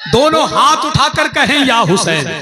दोनों हाथ उठाकर कहें या हुसैन।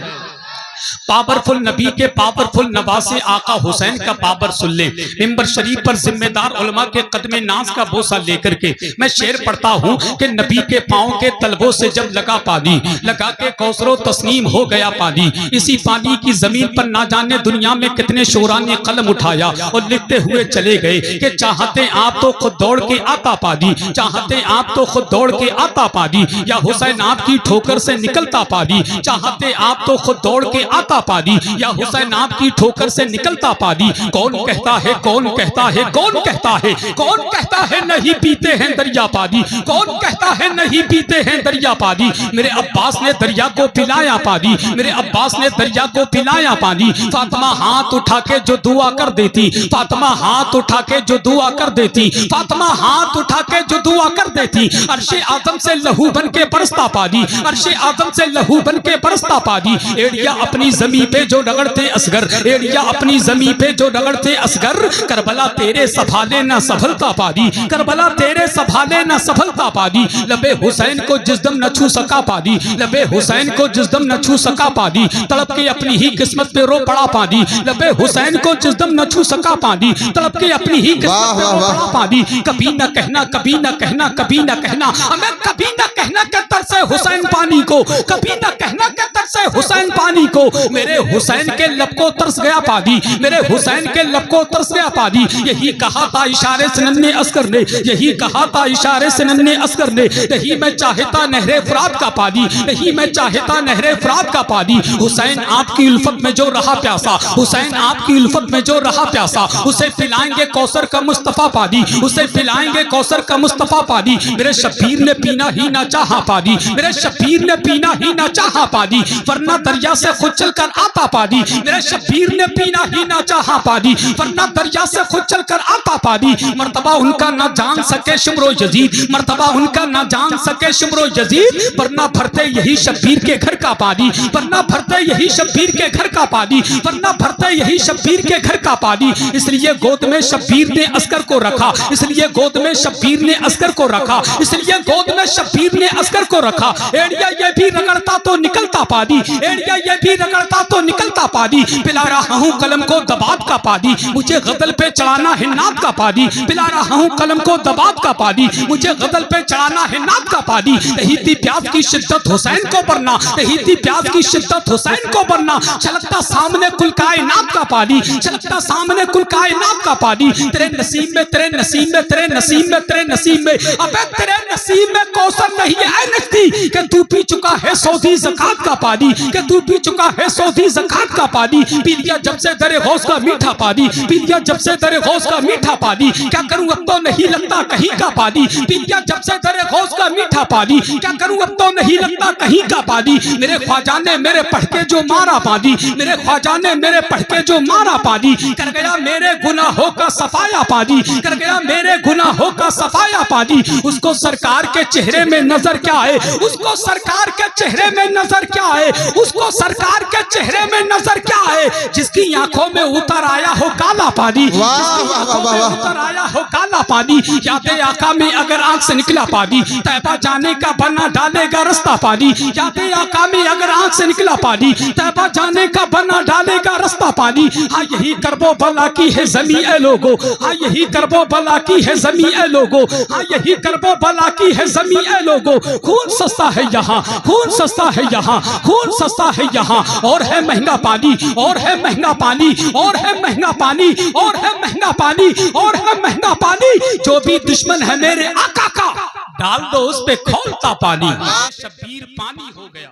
पावरफुल नबी के पावरफुल नवासे आका हुसैन का पावर सुन ले। मिंबर शरीफ पर जिम्मेदार उलमा के कदमे नाज का बोसा लेकर के मैं शेर पढ़ता हूँ कि नबी के पाँव के तलबों से जब लगा पानी, लगा के कौसरो तस्नीम हो गया पानी। इसी पानी की जमीन पर ना जाने दुनिया में कितने शोरा ने कलम उठाया और लिखते हुए चले गए कि चाहते आप तो खुद दौड़ के आता पानी, चाहते आप तो खुद दौड़ के आता पानी, या हुसैन आपकी ठोकर से निकलता पानी, चाहते आप तो खुद दौड़ के आता पानी, या हुसैन आपकी ठोकर से निकलता पानी। कौन कहता है, कौन कहता है, कौन कहता है, कौन कहता है नहीं पीते हैं दरिया पानी, कौन कहता है नहीं पीते हैं दरिया पानी। मेरे अब्बास ने दरिया को पिलाया पानी, मेरे अब्बास ने दरिया को पिलाया पानी। फातिमा हाथ उठा के जो दुआ कर देती, फातिमा हाथ उठा के जो दुआ कर देती, फातिमा हाथ उठा के जो दुआ कर देती। अर्शे आदम से लहू बन के बरसता पानी, अर्शे आदम से लहू बन के बरसता पानी। एड़िया अपनी जमीन पे जो रगड़ते असगर, एड़िया अपनी जमीन पे जो रगड़ते असगर। करबला तेरे सभाले न सफलता पानी, करबला तेरे सभाले न सफलता पानी। लबे हुसैन को जिस दम न छू सका पानी, लबे हुसैन को जिस दम न छू सका पानी। तड़प के अपनी ही किस्मत पे रो पड़ा पानी, लबे हुसैन को जिस दम न छू सका पानी। तड़प के अपनी ही किस्मत पे रो पड़ा पानी। कभी न कहना, कभी न कहना, कभी न कहना, हमें कभी न कहना के तरसे हुसैन पानी को, कभी न कहना के तरसे हुसैन पानी को। मेरे हुसैन के लब को तरस गया पानी, मेरे हुसैन के लब को तरस गया पानी। यही कहा था इशारे से नन्हे अस्कर ने, यही कहा था इशारे से नन्हे अस्कर ने। यही मैं चाहता नहरे फरात का पानी, यही मैं चाहता नहरे फरात का पानी। हुसैन आपकी उल्फत में जो रहा प्यासा, हुसैन आपकी उल्फत में जो रहा प्यासा, उसे पिलाएंगे कौसर का मुस्तफा पानी, उसे पिलाएंगे कौसर का मुस्तफा पानी। मेरे शब्बीर ने पीना ही ना चाहा पानी, मेरे शब्बीर ने पीना ही ना चाहा पानी, वरना दरिया से खुद चल कर आता पानी। मेरे शब्बीर ने पीना ही ना चाहा पानी, वरना दरिया से खुद चल कर आता पानी। मर्तबा उनका ना जान सके शुमरो यजीद, मर्तबा उनका ना जान सके शुमरो यजीद, वरना भरते यही शब्बीर के घर का पानी, वरना भरते यही शब्बीर के घर का पानी, वरना भरते यही शब्बीर के घर का पानी। इसलिए गोद में शब्बीर ने अस्कर को रखा, इसलिए गोद में शब्बीर ने अस्कर को रखा, इसलिए गोद में शब्बीर ने अस्कर को रखा। एड़िया ये भी रगड़ता तो निकलता पानी, एड़िया ये भी रगड़ता तो निकलता पानी। पिला रहा हूँ कलम को दबात का पानी, मुझे गदल पे चढ़ाना है नाद का पानी। पिला रहा हूँ कलम को दबात का पानी, मुझे गदल पे चढ़ाना है नाद का पानी। यही थी प्यास की शिद्दत हुसैन को बरना, यही थी प्यास की शिद्दत हुसैन को बरना। छलकता सामने कुल कायनात का पानी, छलकता सामने कुल कायनात का पानी। तेरे नसीब में, तेरे नसीब में, तेरे नसीब में, तेरे नसीब में, अबे तेरे नसीब में कौसर नहीं है नकदी कि तू पी चुका है सऊदी ज़कात का पानी, कि तू पी चुका है सऊदी ज़कात का पानी। पी लिया जब से दरे गौस का मीठा पानी, पी लिया जब से दरे गौस का मीठा पानी। क्या करूं अब तो नहीं लगता कहीं का पानी, पी लिया जब से दरे गौस का मीठा पानी। क्या करूं अब तो नहीं लगता कहीं का पानी। मेरे ख्वाजा ने मेरे पढ़ के जो मारा पानी, मेरे ख्वाजा ने मेरे पढ़ के जो मारा पानी। कर गया मेरे गुनाहों का सफाया पानी, कर गया मेरे गुनाहों का सफाया पानी। उसको सरकार के चेहरे में नजर क्या है, उसको सरकार के चेहरे में नजर क्या है, उसको सरकार के चेहरे में नजर क्या है। जिसकी आंखों में उतर आया हो काला पानी, जिसकी आंखों में उतर आया हो काला पानी। यादे आका में अगर आंख से निकला पानी, तैबा जाने का बना डालेगा रास्ता पानी। यादे आका में अगर आंख से निकला पानी, तैबा जाने का बना डालेगा रास्ता पानी। हाँ यही करबो भला की है ज़मी ए लोगो, हाँ यही करबो भला की है ज़मी ए लोगो, हाँ यही करबो भला की है ज़मी ए लोगो। खून सस्ता है यहाँ, खून सस्ता है यहाँ, खून सस्ता है यहाँ। और है महंगा पानी, और है महंगा पानी, और है महंगा पानी, और है महंगा पानी, और है महंगा पानी। जो भी दुश्मन है मेरे आका का, डाल दो उस पे खौलता पानी। शब्बीर पानी हो गया,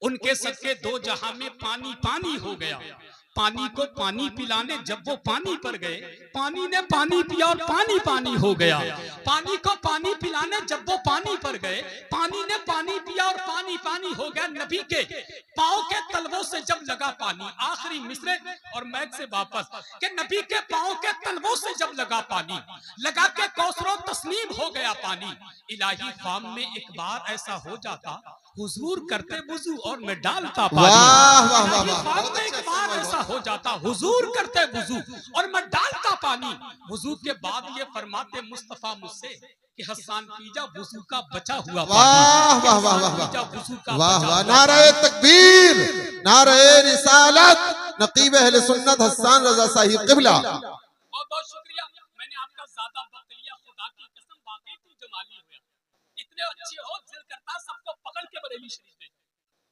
उनके सदके दो जहां में पानी पानी हो गया। पानी को पानी पिलाने जब वो पानी पर गए, पानी ने पानी पिया और पानी पानी हो गया। पानी को पानी पिलाने जब वो पानी पर गए, पानी ने पानी पिया और पानी पानी हो गया। नबी के पाँव के तलवों से जब लगा पानी, आखिरी मिसरे और मैच से वापस के नबी के पाँव के तलवों से जब लगा पानी, लगा के कौसरो तस्नीम हो गया पानी। इलाही फाम में एक बार ऐसा हो जाता हुजूर करते वुजू और मैं डालता पानी। वाह वाह वाह वाह, बाद में एक बार ऐसा हो जाता, हुजूर करते वुजू और मैं डालता पानी। वुजू के बाद ये फरमाते मुस्तफा मुझसे कि हसन पीजा वुजू का बचा हुआ वाह वाह वाह वाह वाह वाह, नारे तकबीर, नारे रिसालत, नकीब अहले सुन्नत हसन रजा साहिब क़िबला। बहुत बहुत शुक्रिया, मैंने आपका ज्यादा वक्त लिया, खुदा की कसम वाकई तुम जमाली हुआ, इतने अच्छे हो, दिल करता सबको पकड़ के बरेली शरीफ में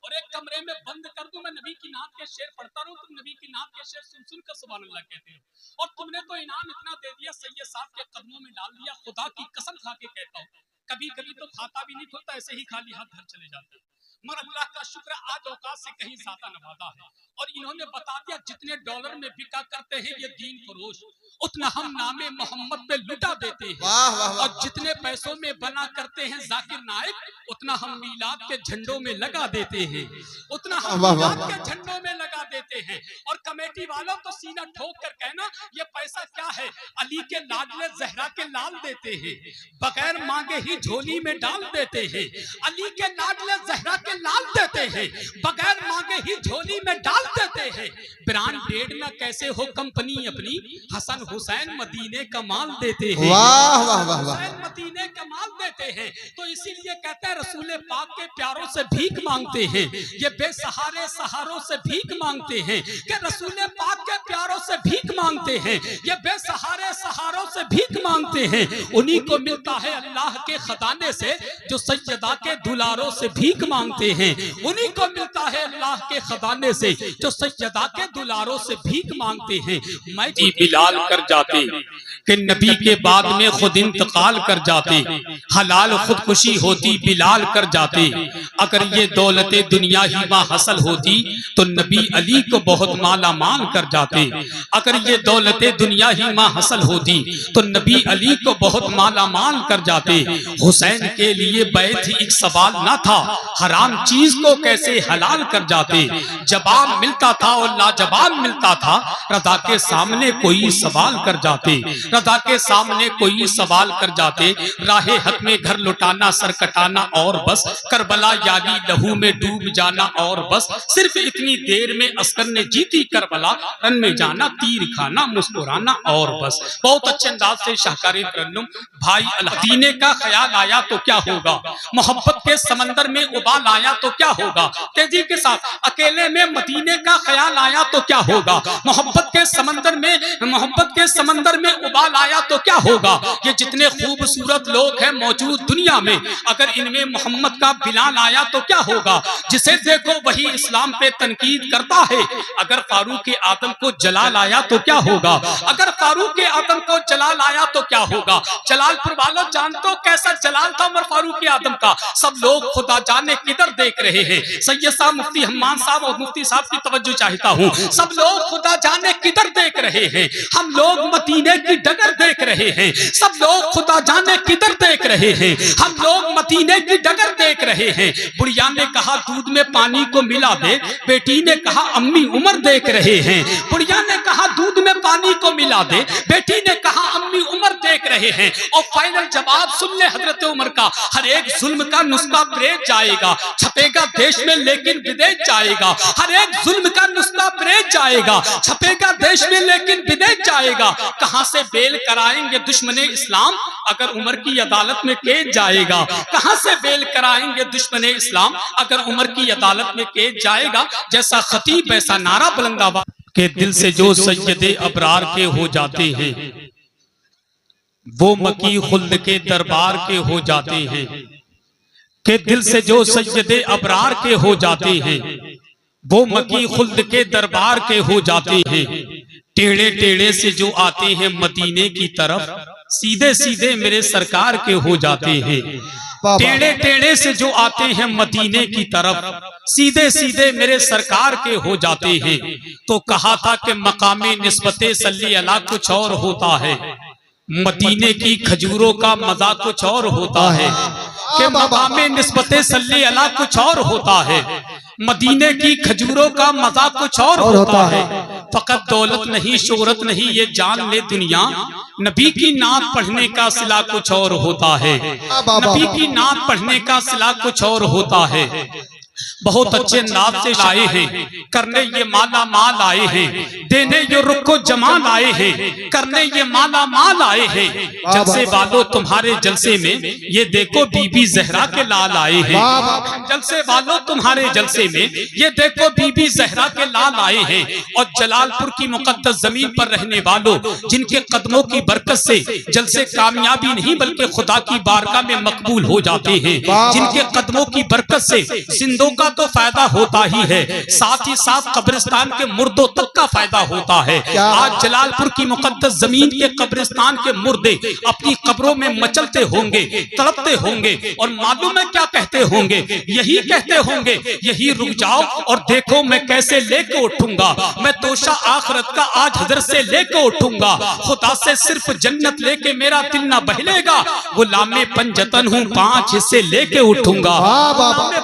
और एक कमरे में बंद कर दूं, मैं नबी की नात के शेर पढ़ता रहूं, तुम नबी की नात के शेर सुन सुन कर सुभान अल्लाह कहते हो। और तुमने तो इनाम इतना दे दिया, सैयद साहब के कदमों में डाल दिया, खुदा की कसम खा के कहता हूं, कभी कभी तो खाता भी नहीं खुलता, ऐसे ही खाली हाथ घर चले जाते हैं। मगर अल्लाह का शुक्र आज औकात से कहीं ज्यादा नवाजा है और इन्होंने बता दिया जितने डॉलर में बिका करते हैं ये दीन फरोश, उतना हम नामे मोहम्मद पे लुटा देते हैं। और जितने पैसों में बना करते हैं जाकिर नाइक, उतना हम मीलाद के झंडों में लगा देते हैं, उतना हम मीलाद के झंडों में लगा देते हैं। और कमेटी वालों तो सीना ठोक कर कहना ये पैसा क्या है, अली के लाडले जहरा के लाल देते हैं, बगैर मांगे ही झोली में डाल देते हैं। अली के लाडले जहरा के लाल देते हैं, बगैर मांगे ही झोली में डाल देते हैं। ब्रांडेड ना कैसे हो कंपनी अपनी, हसन हुसैन मदीने का माल देते हैं। वाह वाह वाह वाह, मदीने का माल देते हैं। तो इसीलिए कहते हैं रसूले पाक के प्यारों से भीख मांगते हैं, ये बेसहारे सहारों से भीख मांगते हैं कि रसूले पाक के प्यारों से भीख मांगते हैं, ये बेसहारे सहारों से भीख मांगते हैं। उन्हीं को मिलता है अल्लाह के खजाने से जो सैयदा के दुलारों से भीख मांगते हैं, उन्हीं को मिलता है अल्लाह के खजाने से जो सैयदा के दुलारों से भीख मांगते हैं। मैं बिलाल कर जाते कि नबी के बाद में खुद इंतकाल कर जाते, हलाल खुदकुशी होती बिलाल कर जाते। अगर ये दौलते दुनिया ही मां हासिल होती तो नबी अली को बहुत माला माल कर जाते। अगर ये दौलते दुनिया ही मां हासिल होती तो नबी अली को बहुत माला माल कर जाते। हुसैन के लिए बैत ही एक सवाल ना था, हराम चीज को कैसे हलाल कर जाते। जवाब मिलता था और लाजवाब मिलता था, रजा के सामने कोई सवाल कर जाते, रजा के सामने कोई सवाल कर जाते। राहे हक में घर लुटाना, सर कटाना और बस, करबला यानी लहू में डूब जाना और बस। सिर्फ इतनी देर में अस्कर ने जीती करबला, रन में जाना, तीर खाना, मुस्कुराना और बस। बहुत अच्छे अंदाज से शाहकारी तरन्नुम भाई अल्लाह का ख्याल आया तो क्या होगा, मोहब्बत के समंदर में उबाल आया तो क्या होगा। तेजी के साथ अकेले में मदीने का ख्याल आया तो क्या होगा, मोहब्बत के समंदर में उबाल आया तो क्या होगा। ये जितने खूबसूरत लोग हैं मौजूद दुनिया में, अगर इनमें मोहम्मद का बिलाल आया तो क्या होगा। जिसे देखो वही इस्लाम पे तनकीद करता है। अगर फारूक आदम को जलाल आया तो क्या होगा, अगर फारूक आदम को जलाल आया तो क्या होगा। जलालपुर वालों जानते हो कैसा जलाल था उमर फारूक आदम का। सब लोग खुदा जाने किधर देख रहे हैं। सैयद साहब मुफ्ती हम्मान साहब और मुफ्ती साहब की तवज्जो चाहता हूँ। सब लोग खुदा जाने किधर देख रहे हैं, हम लोग मदीने की डगर देख रहे हैं। सब लोग खुदा जाने किधर देख रहे हैं, हम लोग मदीने की डगर देख रहे हैं। बुढ़िया ने कहा दूध में पानी को मिला दे, बेटी ने कहा अम्मी उमर देख रहे हैं। बुढ़िया ने कहा दूध में पानी को मिला दे, बेटी ने कहा अम्मी उमर देख रहे हैं। और फाइनल जवाब सुन ले हजरत उमर का, हर एक जुल्म का नुस्खा ब्रेक जाएगा, छपेगा देश में लेकिन विदेश जाएगा। हर एक जुल्म का नुस्खा ब्रेक जाएगा, छपेगा देश में लेकिन विदेश जाएगा। कहां से बेल कराएंगे दुश्मने इस्लाम, अगर उमर की अदालत में केस जाएगा। कहां से बेल कराएंगे दुश्मने इस्लाम, अगर उमर की अदालत में केस जाएगा। जैसा खतीब ऐसा नारा बुलंदाबाद के दिल से जो सैयदे अबरार के हो जाते हैं, वो मकी खुल्द के दरबार के हो जाते हैं। के दिल से जो सैयदे अबरार के हो जाते हैं, वो मकी खुल्द के दरबार के हो जाते हैं। टेढ़े टेढ़े से जो आते हैं मदीने की तरफ, सीधे सीधे मेरे सरकार के हो जाते हैं। टेढ़े टेढ़े से जो आते हैं मदीने की तरफ, सीधे सीधे मेरे सरकार के हो जाते हैं। तो कहा था कि मकामे निस्बते सल्ली अला कुछ और होता है, मदीने की खजूरों का मजा कुछ और होता है। कि मकामे निस्बते सल्ली अला कुछ और होता है, मदीने की खजूरों का मजा कुछ और होता है। फकत दौलत नहीं, शोहरत नहीं, ये जान ले दुनिया, नबी की नात पढ़ने का सिला कुछ और होता है। नबी की नात पढ़ने का सिला कुछ और होता है। बहुत अच्छे नात से लाए हैं, करने ये माला माल आए हैं, देने ये रुखो जमाल आए हैं, करने ये माला माल आए हैं। जलसे वालों तुम्हारे जलसे में ये देखो बीबी जहरा के लाल आए हैं। जलसे वालों तुम्हारे जलसे में ये देखो बीबी जहरा के लाल आए हैं। और जलालपुर की मुकद्दस जमीन पर रहने वालों, जिनके कदमों की बरकत से जलसे कामयाबी नहीं बल्कि खुदा की बारगाह में मकबूल हो जाते हैं, जिनके कदमों की बरकत से जिंदों का तो फायदा होता ही है, साथ ही साथ कब्रिस्तान के मुर्दों तक का फायदा होता है। आज जलालपुर की मुकद्दस जमीन के कब्रिस्तान के मुर्दे अपनी कब्रों में मचलते होंगे, तड़पते होंगे, और मालूम है क्या कहते होंगे? यही कहते होंगे, यही रुक जाओ और देखो मैं कैसे लेके उठूंगा, मैं तोशा आखिरत का आज हजरत से लेके उठूंगा, खुदा से सिर्फ जन्नत लेके मेरा दिल ना बहलेगा, गुलामे पंजतन हूँ 5 हिस्से लेके उठूंगा,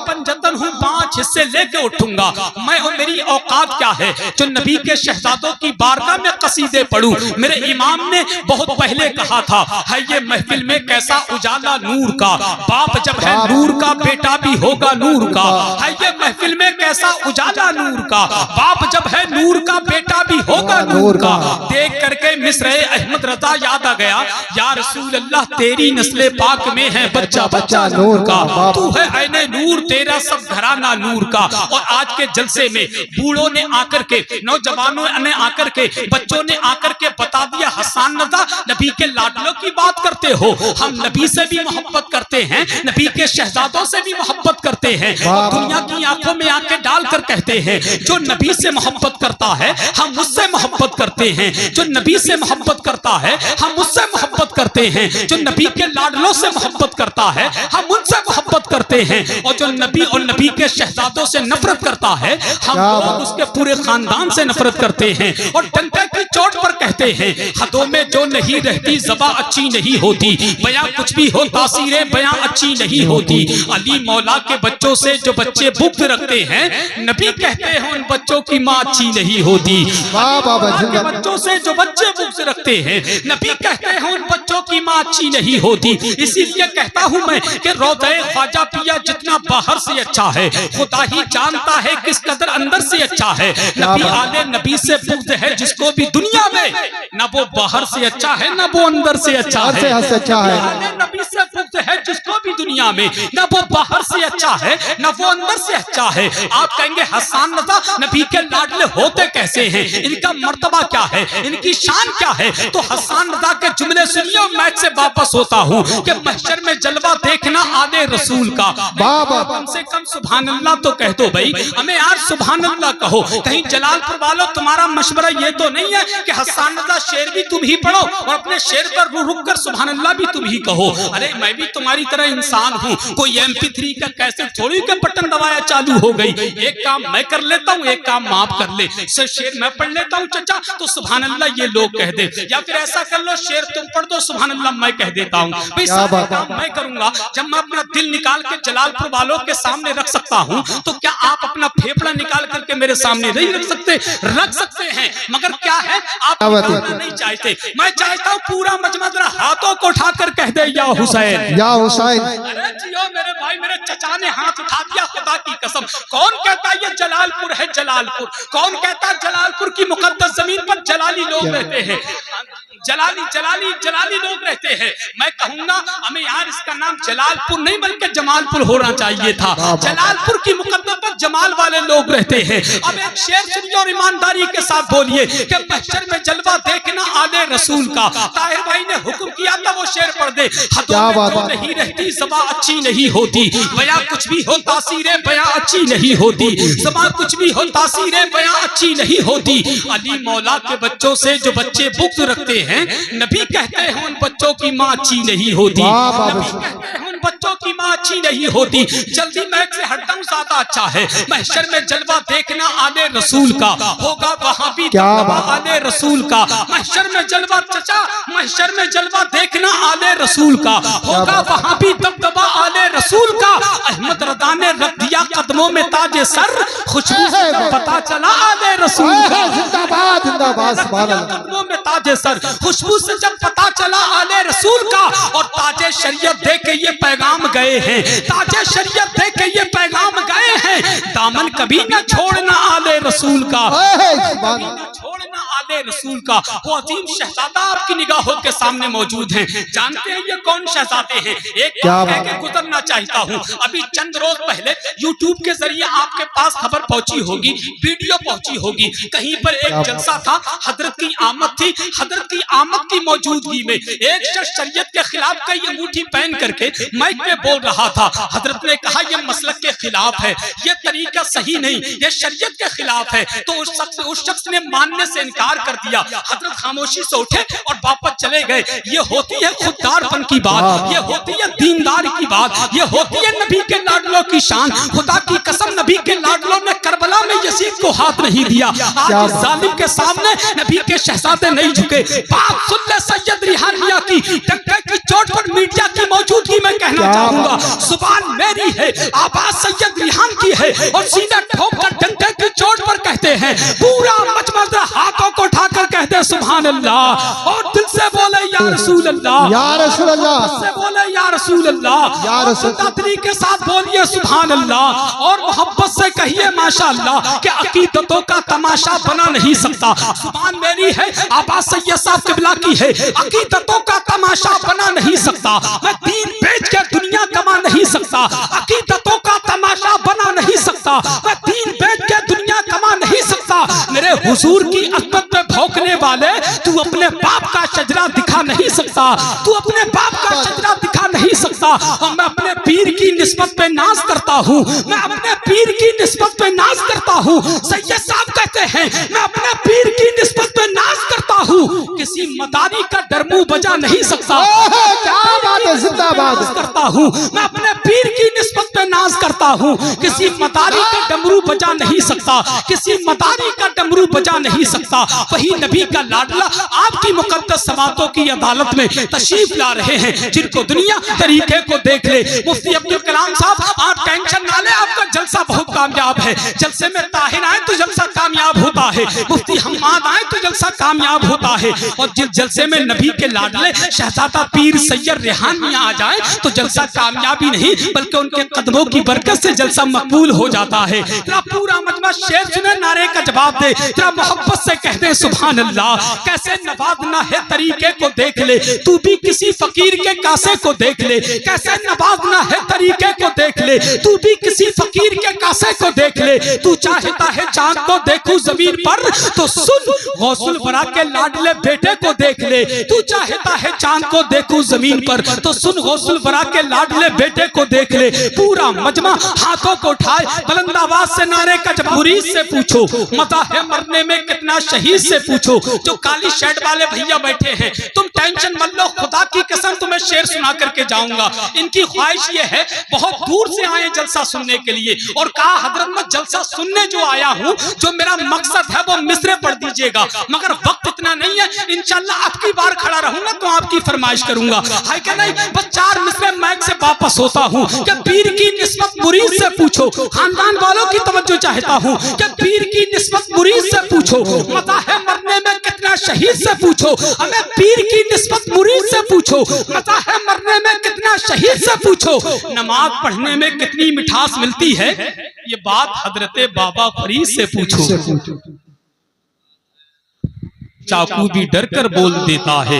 पंजतन हूँ 5 हिस्से लेके उठूंगा मैं। और मेरी औकात क्या है जो नबी के शहजादों की बारगाह में कसीदे पढ़ूं। मेरे इमाम ने बहुत पहले कहा था, है ये महफिल में कैसा उजाला नूर का, बाप जब है नूर का बेटा भी होगा नूर का। है ये महफिल में कैसा उजाला नूर का, बाप जब है नूर का बेटा भी होगा नूर का। देख करके मिस्र अहमद रजा याद आ गया, या रसूल अल्लाह तेरी नस्ले पाक में है बच्चा बच्चा नूर का, तू है ऐने नूर, तेरा सब घराना नूर का। और आज के जलसे में बूढ़ों ने आकर के, नौजवानों ने आकर के, बच्चों ने आकर के बता दिया, हसन रजा नबी के लाडलों की बात करते हो, हम नबी से भी मोहब्बत करते हैं, नबी के शहजादों से भी मोहब्बत करते हैं। और दुनिया की आंखों में आंखें डालकर कहते हैं, जो नबी से मोहब्बत करता है हम उससे मोहब्बत करते हैं, जो नबी से मोहब्बत करता है हम उससे मोहब्बत करते हैं, जो नबी के लाडलों से मोहब्बत करता है हम उनसे मोहब्बत करते हैं, और जो नबी और नबी के शहजादों से नफरत करता है हम लोग उसके पूरे खानदान से नफरत करते हैं। और डंके की चोट पर कहते हैं, हदों में जो नहीं रहती ज़बा अच्छी नहीं होती, बयां कुछ भी हो तासीरें बयां अच्छी नहीं होती। अली मौला के बच्चों से जो बच्चे बुग़्ज़ रखते हैं, नबी कहते हैं उन बच्चों की माँ अच्छी नहीं होती। के बच्चों से जो बच्चे बुग़्ज़ रखते हैं, नबी कहते हैं उन बच्चों की माँ अच्छी नहीं होती। इसीलिए कहता हूँ मैं कि रोज़े ख्वाजा पिया जितना बाहर से अच्छा है, खुदा ही जानता है किस कदर अंदर से अच्छा है। नबी आले नबी से बुग़्ज़ है जिसको भी दुनिया में, ना वो बाहर से अच्छा है ना वो अंदर से अच्छा है। आले नबी से बुग़्ज़ है जिसको भी दुनिया में, ना वो बाहर से अच्छा है ना वो अंदर से अच्छा है। आप कहेंगे हसन रजा नबी के लाडले होते कैसे हैं, इनका मर्तबा क्या है, इनकी शान क्या है? तो हसन रजा के जुमले सुनिए, मैं से वापस होता हूँ कि महशर में जलवा देखना आले रसूल का। कम से कम सुभान अल्लाह तो कह दो भाई, हमें यार सुभान अल्लाह कहो। कहीं जलालपुर वालों तुम्हारा मशवरा ये तो नहीं है कि हसन रजा शेर भी तुम ही पढ़ो और अपने शेर पर रुक कर सुभान अल्लाह भी तुम ही कहो। अरे मैं भी तुम्हारी तरह इंसान हूँ, कोई MP3 का कैसेट थोड़ी के बटन दबाया चालू हो गई। एक काम मैं कर लेता हूँ, एक काम माफ कर ले। शेर मैं पढ़ लेता हूँ चचा तो सुभान अल्लाह ये लोग कह दे, या फिर ऐसा कर लो शेर तुम पढ़ दो सुभान अल्लाह मैं कह देता हूँ। भाई सारा काम मैं करूंगा। जब मैं अपना दिल निकाल के जलालपुर वालों के सामने रख सकता हूँ, तो क्या आप अपना फेफड़ा निकाल करके मेरे सामने नहीं रख सकते? रख सकते हैं, मगर क्या है आप नहीं चाहते। मैं चाहता हूँ पूरा मजमा जरा हाथों को उठाकर कह दे, या हुसैन या हुसैन। अरे जियो मेरे भाई, मेरे चचा ने हाथ उठा दिया, खुदा की कसम। कौन कहता ये जलालपुर है जलालपुर? कौन कहता जलालपुर की मुकद्दस जमीन पर जलाली लोग रहते हैं? जलाली जलाली जलाली लोग रहते हैं। मैं कहूंगा हमें यार इसका नाम जलालपुर नहीं बल्कि जमालपुर होना चाहिए था। जलालपुर की मुकद्दस पर जमाल वाले लोग रहते हैं। अब एक शेर सुनिए और ईमानदारी के साथ बोलिए कि महशर में जलवा देखना आले रसूल का। ताहिर भाई ने हुक्म किया था वो शेर पढ़ दे, हदों में जो नहीं रहती ज़बा अच्छी नहीं होती, बयां कुछ भी हो तासीरें बयां अच्छी नहीं होती, ज़बा कुछ भी हो तासीरें बयां अच्छी नहीं होती। अली मौला के बच्चों से जो बच्चे बुग़्ज़ रखते हैं, नबी कहते हैं उन बच्चों की माँ अच्छी नहीं होती। नबी कहते हैं बच्चों की माँ अच्छी नहीं होती, जल्दी महक से हरदम ज्यादा अच्छा है। महशर में जलवा देखना आले रसूल का, होगा वहां भी दबदबा आले रसूल का। महशर में जलवा चचा, महशर में जलवा देखना आले रसूल का, होगा वहां भी दबदबा आले रसूल का। अहमद रदा ने रख दिया कदमों में ताजे सर, खुशबू से जब पता चला आले रसूल का। जिंदाबाद जिंदाबाद सुभान अल्लाह। कदमों में ताजे सर, खुशबू से जब पता चला आले रसूल का। और ताजे शरीयत दे के ये पैगाम गए हैं, ताजे शरीयत दे के ये पैगाम गए हैं, दामन कभी न छोड़ना आले रसूल का, छोड़ना आले रसूल का। वो अजीम शहजादा आपकी निगाहों के सामने मौजूद हैं। जानते हैं ये कौन शहजादे हैं? एक कह के गुजरना चाहता हूँ। अभी चंद रोज पहले यूट्यूब के जरिए आपके पास खबर पहुंची होगी, वीडियो पहुंची होगी। कहीं पर एक जलसा था, हजरत की आमद थी। हजरत की आमद की मौजूदगी में एक शख्स शरीयत के खिलाफ कई अंगूठी पहन करके माइक में बोल रहा था। हजरत ने कहा यह मसलक के खिलाफ है, यह तरीका सही नहीं, यह शरीयत के खिलाफ है। तो उस शख्स ने मानने से इनकार कर दिया। हजरत खामोशी से उठे और वापस चले गए। ये होती है खुददारपन की बात, ये होती है दीनदार की बात, ये होती है नबी के लाडलों की शान। खुदा की कसम, नबी के लाडलों ने करबला में यजीद को हाथ नहीं दिया। आज जालिम के सामने नबी के शहजादे नहीं झुके। बात सुन ले सैयद रिहानिया की, टक्कर की चोट पर मीडिया की मौजूदगी में कहना चाहूंगा, जुबान मेरी है, आवाज सैयद रिहान की है। और सीधे ठोक कर डंके की चोट पर कहते हैं, पूरा मजमजा हाथों को उठाकर कहते हैं सुभान अल्लाह। और दिल से बोले या रसूल अल्लाह, या रसूल अल्लाह, से बोले या रसूल अल्लाह, या रसूल अल्लाह के साथ बोलिए सुभान अल्लाह। और मोहब्बत से कहिए माशाअल्लाह कि अकीदतों का तमाशा बना नहीं सकता। जुबान मेरी है, आवाज सैयद साहब किबला की है, अकीदतों का तमाशा बना नहीं सकता। मैं दीन बेच के दुनिया कमा नहीं सकता, अकीदतों का तमाशा बना नहीं सकता। मैं दीन बेच के दुनिया कमा नहीं सकता। मेरे हुजूर की अज़मत पे भौंकने वाले, तू अपने बाप का शजरा दिखा नहीं सकता, तू अपने बाप का शजरा दिखा नहीं सकता। और मैं अपने पीर की निस्बत पे नाज करता हूँ, मैं अपने पीर की निस्बत पे नाज करता हूँ। सैयद साहब कहते हैं मैं अपने पीर की निस्बत पे नाज करता हूँ, किसी मदारी का डरमू बजा नहीं सकता। क्या बात है, जिंदाबाद करता हूँ, मैं अपने पीर की निस्बत पे नाज करता हूँ, किसी मदारी का डमरू बजा नहीं सकता, किसी मदारी का डमरू बजा नहीं सकता। वही नबी का लाडला आपकी मुकद्दस समातों की अदालत में तशरीफ ला रहे हैं, जिनको दुनिया तरीके को देख ले। मुफ्ती अब्दुल कलाम साहब, आप टेंशन ना ले, आपका जलसा बहुत कामयाब है। जलसे में ताहिर आए तो जलसा कामयाब होता है, मुफ्ती हम्माद आए तो जलसा कामयाब होता है। और जिस जलसे में नबी के लाडले शहजादा पीर सैयद रिहानिया आ जाए तो जलसा कामयाबी नहीं बल्कि उनके कदमों की बरकत से जलसा मकबूल हो जाता है। तेरा पूरा मजमा शेर सुने, नारे का जवाब दे, तेरा मोहब्बत से कहते हैं सुभान अल्लाह। कैसे नवाजना है तरीके को देख ले, तू भी किसी फकीर के कासे को देख ले। कैसे नवाजना है तरीके को देख ले, तू भी किसी फकीर के कासे को देख ले। तू चाहता है चांद को देखूं जमीन पर तो सुन गौसुल वरा के लाडले बेटे को देख ले। तू चाहता है चांद को देखूं जमीन पर तो सुन गौसुल वरा के लाडले बेटे को देख ले। पूरा मजमा हाथों को उठाए, बुलंद आवाज से नारे का जवाब। मुरीद से पूछो मता है मरने में कितना शहीद से पूछो। जो काली शर्ट वाले भैया बैठे हैं, तुम टेंशन मत लो, खुदा की कसम तुम्हें शेर सुना करके जाऊंगा। इनकी ख्वाहिश ये है, बहुत दूर से आए जलसा सुनने के लिए और कहा हजरत मैं जलसा सुनने जो आया हूँ, जो मेरा मकसद है वो मिसरे पढ़ दीजिएगा, मगर वक्त इतना नहीं है। इंशाल्लाह आपकी बार खड़ा रहूंगा तो आपकी फरमाइश करूंगा, है क्या नहीं? बस 4 मिसरे मैक से वापस होता हूँ। क्या पीर की निस्बत मुरीद से पूछो, खानदान वालों की तवज्जो चाहता हूँ। क्या पीर की निस्बत मुरीद से पूछो, मता है मरने में कितना शहीद से पूछो। हमें पीर की निस्बत मुरीद से पूछो, मता है मरने में कितना शहीद से पूछो। नमाज पढ़ने में कितनी मिठास मिलती है, ये बात हजरते बाबा फरीद से पूछो। चाकू भी डर कर बोल देता है,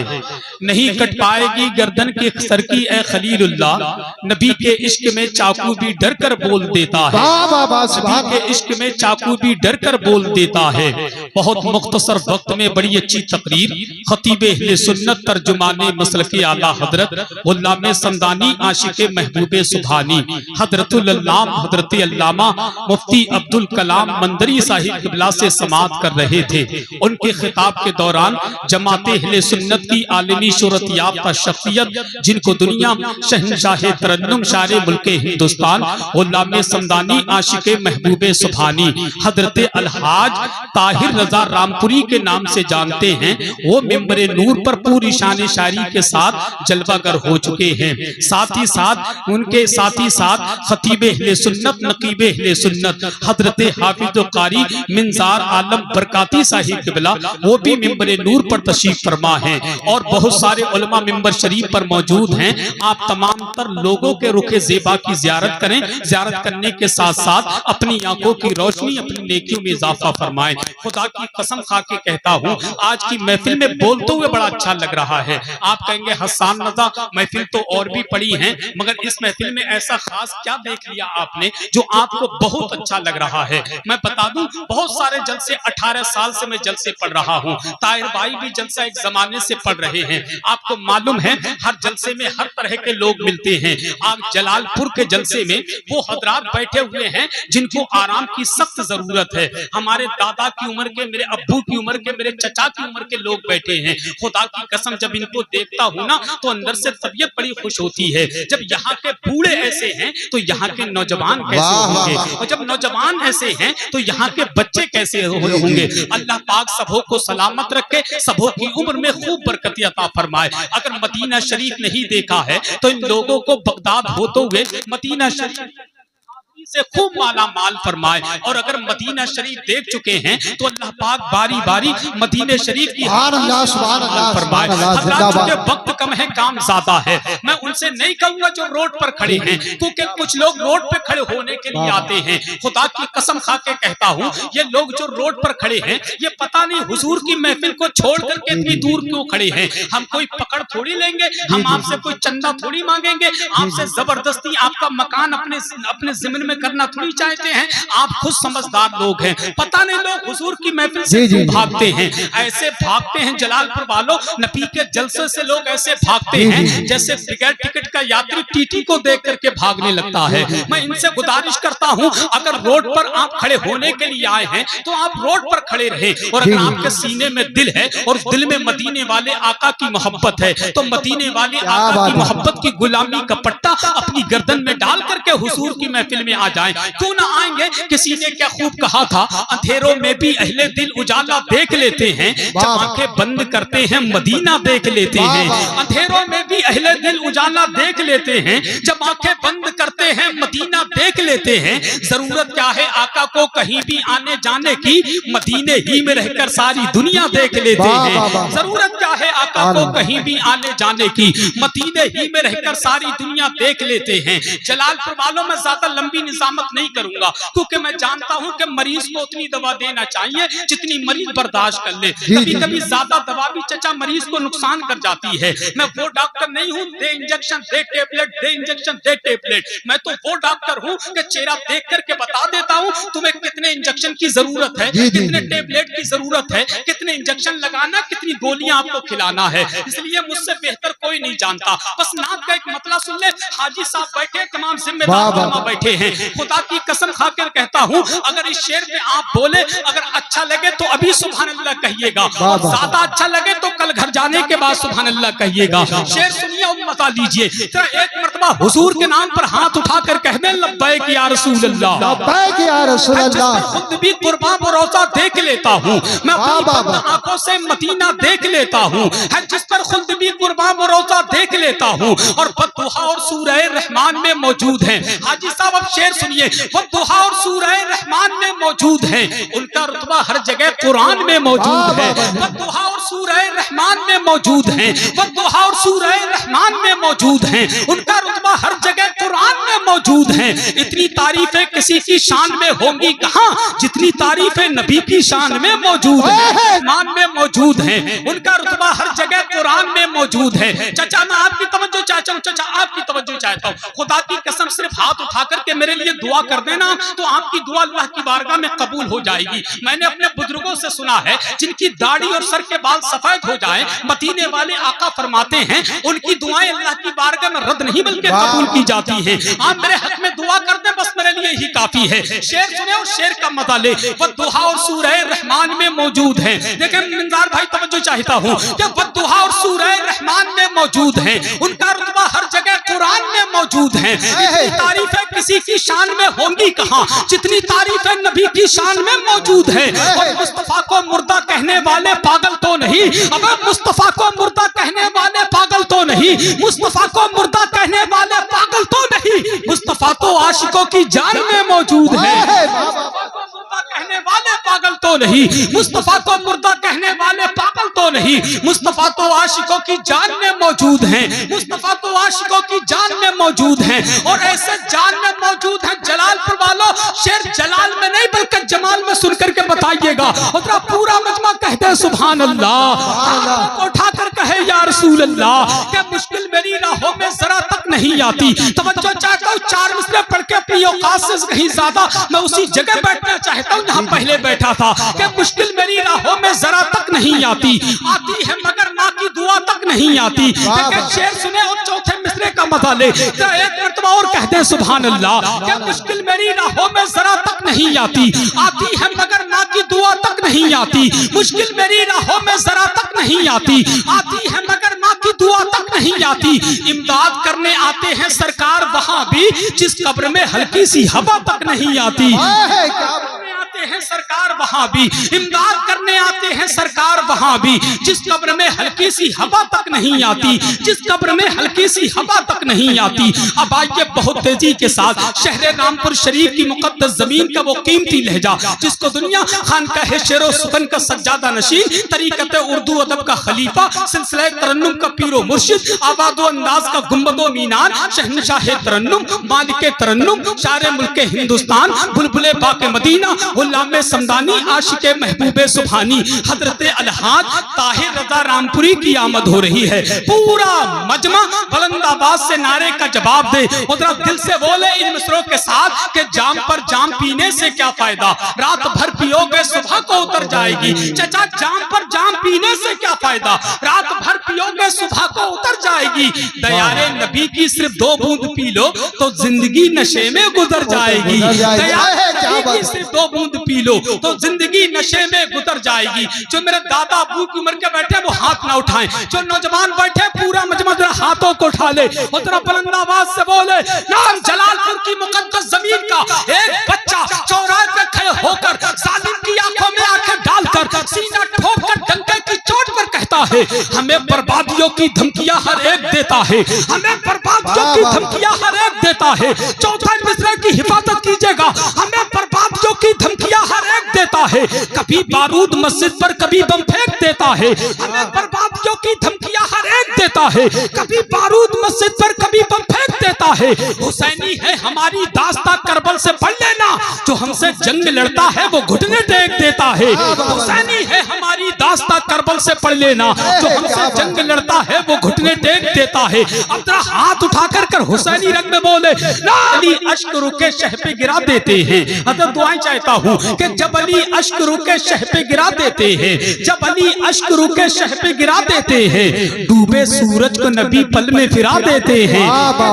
नहीं कट पाएगी गर्दन के सर की ए खलीलुल्लाह। नबी के इश्क में चाकू भी डर कर बोल देता है, नबी के इश्क में चाकू भी डर कर बोल देता है। बहुत मुख्तसर वक्त में बड़ी अच्छी तकरीर खतीब अहले सुन्नत तर्जुमाने मसलके आला हजरत उल्लामे समदानी आशिक महबूबे सुभानी हजरतुल अल्लाम हजरत अल्लामा मुफ्ती अब्दुल कलाम मंदरी साहिब किबला से समाअत कर रहे थे। उनके खिताब के दौरान जमाते अहले सुन्नत की आलमी शोहरत याफ्ता शख्सियत, जिनको दुनिया शहंशाह तरन्नुम शारे मुल्के हिंदुस्तान गुलाम समदानी आशिके महबूबे सुभानी हजरत अलहाज ताहिर रजा रामपुरी के नाम से जानते हैं, वो मिंबरे नूर पर पूरी शान शायरी के साथ जलवागर हो चुके हैं। साथ ही साथ खतीब अहले सुन्नत नकीब अहले सुन्नत हजरत हाफिज कारी मिंजार आलम बरकाती साहिब क़िबला वो भी मिंबरे नूर पर तशरीफ फरमा हैं और बहुत सारे उलमा मिंबर शरीफ पर मौजूद हैं। आप तमाम तर लोगों के रुखे ज़ेबा की ज़ियारत करें, ज़ियारत करने के साथ साथ अपनी आंखों की रोशनी अपनी नेकियों में इजाफा फरमाएं। खुदा की कसम खा के कहता हूँ, आज की महफिल में बोलते हुए बड़ा अच्छा लग रहा है। आप कहेंगे हसन रजा महफिल तो और भी पड़ी है, मगर इस महफिल में ऐसा खास क्या देख लिया आपने जो आपको बहुत अच्छा लग रहा है। मैं बता दूं, बहुत सारे जलसे 18 साल से मैं जलसे पढ़ रहा हूं। ताहिर भाई भी जलसा एक जमाने से पढ़ रहे हैं। आपको मालूम है हर जलसे में हर तरह के लोग मिलते हैं। आज जलालपुर के जलसे में वो हजरात बैठे हुए हैं जिनको आराम की सख्त जरूरत है। हमारे दादा की उम्र के, मेरे अब्बू की उम्र के, मेरे चचा की उम्र के लोग बैठे हैं। खुदा की कसम जब इनको देखता हूं ना तो अंदर से तबीयत बड़ी खुश होती है। जब यहाँ के बूढ़े ऐसे हैं तो यहाँ के नौजवान कैसे होंगे, और जब नौजवान ऐसे हैं तो यहाँ के बच्चे कैसे होंगे। अल्लाह पाक सबों को सलामत रखे, सबों की उम्र में खूब बरकत अता फरमाए। अगर मदीना शरीफ नहीं देखा है तो इन लोगों को बगदाद होते हुए मदीना शरीफ से खूब माला माल फरमाए, और अगर मदीना शरीफ देख चुके हैं तो अल्लाह पाक बारी बारी मदीने शरीफ की फरमाए। क्योंकि वक्त कम है, काम ज्यादा है। मैं उनसे नहीं कहूंगा जो रोड पर खड़े हैं, क्योंकि कुछ लोग रोड पे खड़े होने के लिए आते हैं। खुदा की कसम खा के कहता हूँ, ये लोग जो रोड पर खड़े हैं ये पता नहीं हुजूर की महफिल को छोड़ करके इतनी दूर क्यों खड़े हैं। हम कोई पकड़ थोड़ी लेंगे, हम आपसे कोई चंदा थोड़ी मांगेंगे, आपसे जबरदस्ती आपका मकान अपने जिम्मे में करना थोड़ी चाहते हैं। आप खुद समझदार लोग हैं, पता नहीं लोग हुजूर की महफिल से क्यों भागते हैं। ऐसे भागते हैं जलालपुर वालों, नबी के जलसे से लोग ऐसे भागते हैं जैसे बगैर टिकट का यात्री टीटी को देख करके भागने लगता है। मैं इनसे गुजारिश करता हूं, अगर रोड पर आप खड़े होने के लिए आए हैं तो आप रोड पर खड़े रहे, और अगर आपके सीने में दिल है और उस दिल में मदीने वाले आका की मोहब्बत है तो मदीने वाले आका की मोहब्बत की गुलामी का पट्टा अपनी गर्दन में डाल करके हुजूर की महफिल में आ जाएं। क्यों ना आएंगे। किसी ने क्या खूब कहा था, अंधेरों में भी अहले दिल उजाला देख लेते हैं, जब आंखें बंद करते हैं मदीना देख लेते हैं। अंधेरों में भी अहले दिल उजाला देख लेते हैं, जब आंखें बंद करते हैं मदीना देख लेते हैं। जरूरत क्या है आका को कहीं भी आने जाने की, मदीने ही में रहकर सारी दुनिया देख लेते हैं। जरूरत क्या है आका को कहीं भी आने जाने की, मदीने ही में रहकर सारी दुनिया देख लेते हैं। जलालपुर वालों में ज्यादा लंबी निजामत नहीं करूंगा, क्योंकि मैं जानता हूं कि मरीज को उतनी दवा देना चाहिए जितनी मरीज बर्दाश्त कर ले। कभी कभी ज्यादा दवा भी चचा मरीज को नुकसान कर जाती है। मैं वो डॉक्टर नहीं हूं दे इंजेक्शन दे टेबलेट, दे इंजेक्शन दे टेबलेट। मैं तो वो डॉक्टर हूं कि चेहरा देख करके बता देता हूं तुम्हें कितने इंजेक्शन की जरूरत है, कितने टेबलेट की जरूरत है, कितने इंजेक्शन लगाना, कितनी गोलियां आपको खिलाना है। इसलिए मुझसे बेहतर कोई नहीं जानता। बस नात का एक मतला सुन ले। हाजी साहब बैठे, तमाम जिम्मेदार बैठे हैं। खुदा की कसम खाकर कहता हूं, अगर इस शेर पे आप बोले, अगर अच्छा लगे तो अभी सुभान अल्लाह कहिएगा, और ज्यादा अच्छा लगे तो कल घर जाने के बाद सुभान अल्लाह कहिएगा। शेर सुनिए और मता लीजिए। एक मर्तबा हुजूर के नाम पर हाथ उठाकर कह दे लब्बैक या रसूल अल्लाह, लब्बैक या रसूल अल्लाह। खुद भी कुर्बान रोजा देख लेता हूं, मैं अपनी आंखों से मदीना देख लेता हूं, है जिस पर खुद भी कुर्बान रोजा देख लेता हूं, और बद्दुहा और सूरह रहमान में मौजूद है। हाजी साहब अब शेर सुनिए, बद्दुहा और सूरह रहमान में मौजूद है, उनका रुतबा हर जगह कुरान में मौजूद है। बद्दुहा और सूरह रहमान में मौजूद है, बद्दुहा और सूरह रहमान में मौजूद है, उनका रुतबा हर जगह कुरान में मौजूद है। इतनी तारीफें किसी की शान में होंगी कहां जितनी तारीफें नबी की शान में मौजूद है, रहमान में मौजूद है, उनका रुतबा हर जगह कुरान में मौजूद है। चचा मैं आपकी तवज्जो चाहता हूं, चचा आपकी तवज्जो चाहता हूं। खुदा की कसम सिर्फ हाथ उठा करके मेरे लिए दुआ कर देना तो आपकी दुआ अल्लाह की बारगाह में कबूल हो जाएगी। मैंने अपने बुजुर्गों से सुना है जिनकी दाढ़ी और सर के बाल सफेद हो जाए, मदीने वाले आका फरमाते हैं उनकी दुआएं अल्लाह की बारगाह में रद्द नहीं बल्कि कबूल की जाती है। आप मेरे हक में दुआ कर दे, बस मेरे लिए ही काफी है। शेर सुने और शेर का मजा ले, वद्दुहा और सूरह रहमान में मौजूद है। देखें मिंजार भाई, तवज्जो चाहता हूँ कि वद्दुहा और सूरह रहमान में मौजूद है, उनका रुतबा हर जगह कुरान में मौजूद है। इतनी तारीफें किसी की शान में होंगी कहाँ, जितनी तारीफें नबी की शान में मौजूद है। और मुस्तफा को मुर्दा कहने वाले पागल तो नहीं, अब मुस्तफा को मुर्दा कहने वाले पागल तो नहीं, मुस्तफा को मुर्दा कहने वाले पागल तो नहीं, मुस्तफा तो आशिकों की जान में मौजूद है। मुर्दा कहने वाले पागल तो नहीं, मुस्तफा को मुर्दा कहने वाले पागल तो नहीं, मुस्तफा तो आशिकों की जान में मौजूद है, मुस्तफा तो आशिकों की जान में मौजूद है। और ऐसे जान में मौजूद है जलालपुर वालों, शेर जलाल में नहीं बल्कि जमाल में सुन करके बताइएगा। और पूरा मजमा कहते हैं सुभान अल्लाह, उठा कर कहे या रसूल अल्लाह, क्या मुश्किल मेरी राहों में जरा तक नहीं आती। तवज्जो चाहता हूँ, 4 मिसरे पढ़ के अपनी औकात से कहीं ज्यादा मैं उसी जगह बैठना चाहता हूँ जहाँ पहले बैठा था। क्या मुश्किल मेरी राहों में जरा तक नहीं आती, आती है मगर माँ की दुआ तक नहीं आती। शेर सुने और चौथे मिसरे का मजा ले, एक मरतबा और कहते हैं सुभान अल्लाह, क्या मुश्किल मेरी राहों में जरा तक नहीं आती, आती है मगर माँ की दुआ तक नहीं आती। मुश्किल मेरी राहों में जरा तक नहीं आती, आती है मगर माँ की दुआ तक नहीं आती। इमदाद करने आते हैं सरकार वहां भी, जिस कब्र में हल्की सी हवा तक नहीं आती। आते हैं सरकार वहां भी, इमदाद करने आते हैं सरकार वहां भी, जिस कब्र में हल्की सी हवा तक नहीं आती, जिस कब्र में हल्की सी हवा तक नहीं आती। अब आइए बहुत तेजी के साथ शहर रामपुर शरीफ की मुकद्दस जमीन का वो कीमती लहजा, जिसको दुनिया खानकाह शेरो सुखन का सज्जादा नशीन, तरीकत उर्दू अदब का खलीफा, सिलसिला तरन्नुम का पीरो मुर्शिद, आबादो अंदाज का गुंबदो मीनार, शहनशाह तरन्नुम, मालिक तरन्नुम, शारे मुल्क हिंदुस्तान, बुलबुले बाके मदीना, गुलामे समदानी, आशिके महबूबे सुभानी, हजरत अलहाज ताहिर रजा रामपुरी की आमद हो रही है। पूरा मजमा बुलंद आवाज से नारे का जवाब दे, उधर दिल से बोले इन मिसरों के साथ कि जाम पर जाम पीने से क्या फायदा, रात भर पियोगे सुबह को उतर जाएगी। चचा जाम पर जाम पीने से क्या फायदा, रात भर पियोगे सुबह को उतर जाएगी। दयारे नबी की सिर्फ 2 बूंद पी लो तो जिंदगी नशे में गुजर जाएगी। दयारे नबी की सिर्फ 2 बूंद पी लो तो जिंदगी नशे में गुजर जाएगी। जो मेरे दादा अबू की उम्र के बैठे वो हाथ ना उठाएं, जो नौजवान बैठे पूरा मजमा जरा हाथों को उठा ले और जरा बुलंद आवाज से बोले, नाम जलालपुर की मुकद्दस जमीन का एक बच्चा चौराहे पे खड़े होकर जालिम की आंखों में आंखें डालकर सीना ठोककर डंके की चोट पर कहता है, हमें बर्बादियों की धमकियां हर एक देता है, हमें बर्बादियों की धमकियां हर एक देता है। चौथा मिसरे की हिफाजत कीजिएगा, हमें बर्बादियों की धमकियां हर एक देता है। कभी बारूद मस्जिद पर कभी बम फेंक देता है, हमें बर्बादियों की धमकियां हर एक देता है। कभी बारूद मस्जिद पर कभी बम फेंक देता है। हुसैनी है हमारी दास्तां करबल से पढ़ लेना, जो हमसे जंग लड़ता है वो घुटने टेक देता है। हुसैनी है हमारी दास्तां करबल से पढ़ लेना, जो हमसे जंग लड़ता है वो घुटने टेक देता है। अब जरा हाथ उठाकर कर हुसैनी रंग में बोले, अली अश्क रुके शह पे गिरा देते हैं। अगर दुआएं चाहता हूँ कि जब अली अश्क रुके शह पे गिरा देते हैं, जब अली अश्क रुके शह पे गिरा देते हैं, डूबे सूरज को नबी पल में फिरा देते हैं।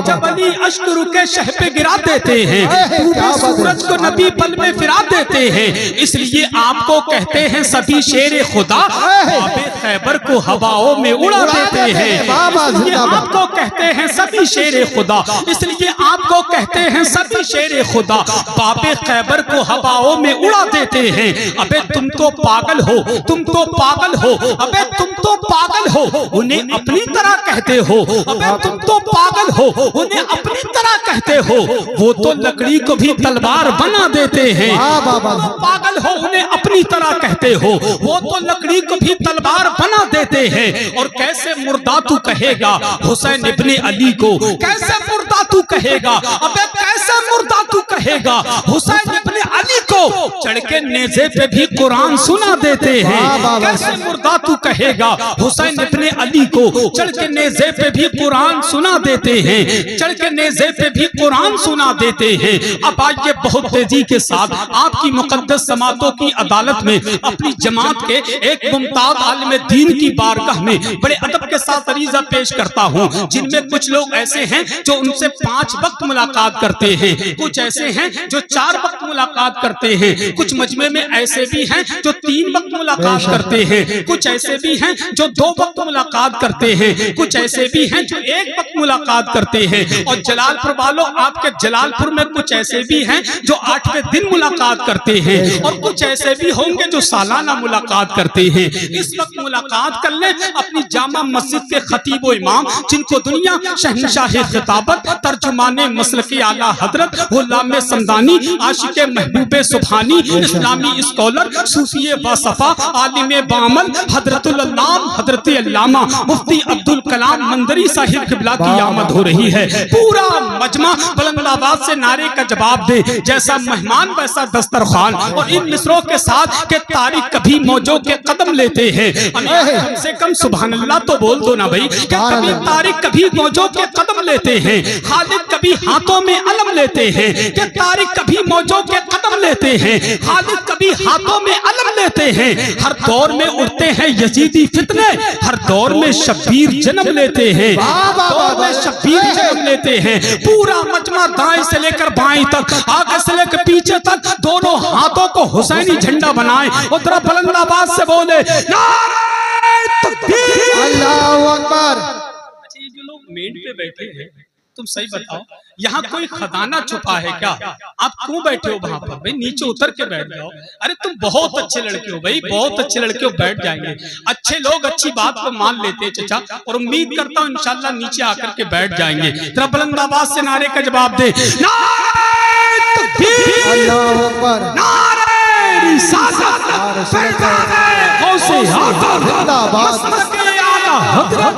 जब अली अश्क रुके शह पे गिरा देते हैं, डूबे सूरज को नबी पल में फिरा देते हैं। इसलिए आपको कहते हैं सभी शेर खुदा, बाबे खैबर को हवाओं में उड़ा देते हैं। इसलिए आपको कहते हैं सभी शेर खुदा, इसलिए आपको कहते हैं सभी शेर खुदा, बाबे खैबर को हवाओं में उड़ा देते हैं। अबे तुम तो पागल हो, तुम तो पागल हो, अबे तुम तो पागल हो, उन्हें अपनी तरह कहते हो। अबे तुम तो पागल हो, उन्हें अपनी तरह कहते हो। वो तो लकड़ी को भी तलवार बना देते हैं। तो पागल हो, उन्हें अपनी तरह कहते हो। वो तो लकड़ी को भी तलवार बना देते हैं। और कैसे मुर्दा तू कहेगा हुसैन इब्ने अली को, कैसे मुर्दा तू कहेगा, अबे कैसे मुर्दा तू कहेगा हुसैन इब्ने अली को। चढ़ के नेज़े पे भी कुरान सुना देते हैं। कैसे मुर्दा तू कहेगा हुसैन इब्ने अली को चढ़ के नेज़े पे भी कुरान सुना देते हैं, चढ़ के नेज़े पे भी कुरान सुना देते हैं। अब आइए बहुत तेजी के साथ आपकी मुकद्दस समातों की अदालत में अपनी जमात के एक मुमताज आलिम दीन की बारगाह में बड़े अदब के साथ अरीज़ा पेश करता हूँ, जिनमें कुछ लोग ऐसे हैं जो उनसे 5 वक्त मुलाकात करते हैं, कुछ ऐसे हैं जो 4 वक्त मुलाकात करते हैं, कुछ मजमे में ऐसे भी हैं जो 3 वक्त मुलाकात करते हैं, कुछ ऐसे भी हैं जो 2 वक्त मुलाकात करते हैं, कुछ ऐसे भी हैं जो 1 वक्त मुलाकात करते हैं। और जलालपुर वालों, आपके जलालपुर में कुछ ऐसे भी हैं जो 8वें दिन मुलाकात करते हैं, और कुछ ऐसे भी होंगे जो सालाना मुलाकात करते हैं। इस वक्त मुलाकात कर ले अपनी जामा मस्जिद के खतीब व इमाम, जिनको दुनिया शहंशाह खिताबत, तर्जुमाने मसलकी आला हजरत, गुलाम समदानी, आशिक महबूबे सुभानी, इस्लामी स्कॉलर, सूफी बासफा, आलिम बामल, हजरतुल अल्लाम, हजरत अल्लामा मुफ्ती अब्दुल कलाम मंदरी साहिब किबला की आमद हो रही है। पूरा मजमा बुलंद आवाज से नारे का जवाब दे, जैसा मेहमान वैसा दस्तरखान। और इन मिसरों के साथ के तारीख कभी मौजों के कदम लेते हैं, कम से कम सुभान अल्लाह तो बोल दो ना भाई। कभी तारीख कभी मौजों के कदम लेते हैं, खालिद कभी हाथों में अलम लेते हैं, कि तारीख कभी मौजों के कदम लेते हैं, खालिद कभी हाथों में अलम लेते हैं। हर दौर में उठते हैं यजीदी फितने, हर दौर में शब्बीर जन्म लेते हैं, दौर में शब्बीर जन्म लेते हैं। पूरा मजमा दाएं से लेकर बाएं तक, आगे से लेकर पीछे तक, दोनों हाथों को हुसैनी झंडा बनाए और जरा बुलंद आवाज से बोले नारे तकबीर, अल्लाहु अकबर। अच्छा, ये जो लोग मेन पे बैठे हैं, तुम सही बताओ, यहाँ कोई खजाना छुपा है क्या? आप क्यों बैठे हो वहां पर? भाई नीचे उतर के बैठ जाओ। अरे तुम बहुत अच्छे लड़के हो भाई, बहुत अच्छे लड़के हो, बैठ जाएंगे। अच्छे लोग अच्छी बात को मान लेते हैं चाचा, और उम्मीद करता हूँ इंशाल्लाह नीचे आकर के बैठ जाएंगे। तेरा बुलंद आवाज से नारे का जवाब दे, नारे तकबीर, अल्लाहु अकबर, नारे रिसालत, फरमान है गौसे आज़म, मसलक आला हज़रत,